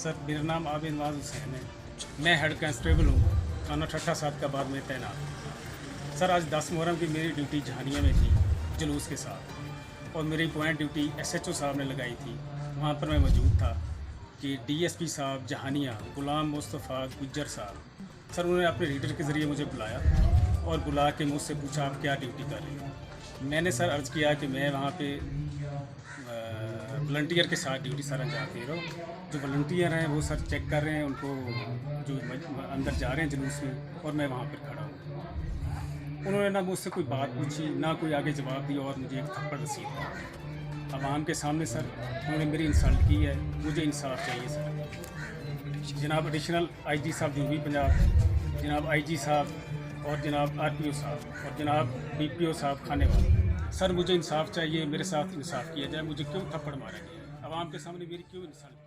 Sir मेरा नाम आबिद नवाज हुसैन है। मैं हेड कांस्टेबल हूँ, थाना ठट्टा साहब का बाद में तैनात। सर आज 10 मुहर्रम की मेरी ड्यूटी जहानिया में थी जुलूस के साथ, और मेरी पॉइंट ड्यूटी SHO साहब ने लगाई थी। वहाँ पर मैं मौजूद था कि DSP साहब जहानिया गुलाम मुस्तफ़ा गुज्जर साहब, सर उन्होंने अपने रीडर के ज़रिए मुझे बुलाया और बुला के मुझसे पूछा आप क्या ड्यूटी कर रहे हो। मैंने सर अर्ज़ किया कि मैं वहाँ पे वॉलंटियर के साथ ड्यूटी सर अंजाम दे रहा हूँ। जो वॉलंटियर हैं वो सर चेक कर रहे हैं उनको जो अंदर जा रहे हैं जुलूस में, और मैं वहाँ पर खड़ा हूँ। उन्होंने ना मुझसे कोई बात पूछी, ना कोई आगे जवाब दिया, और मुझे एक थप्पड़ रसीद आवाम के सामने सर उन्होंने मेरी इंसल्ट की है। मुझे इंसाफ चाहिए सर। जनाब एडिशनल IG साहब यूपी पंजाब, जनाब IG साहब और जनाब RPO साहब और जनाब DPO साहब खानेवाल, सर मुझे इंसाफ चाहिए। मेरे साथ इंसाफ किया जाए। मुझे क्यों थप्पड़ मारा गया? आवाम के सामने मेरी क्यों इंसल्ट?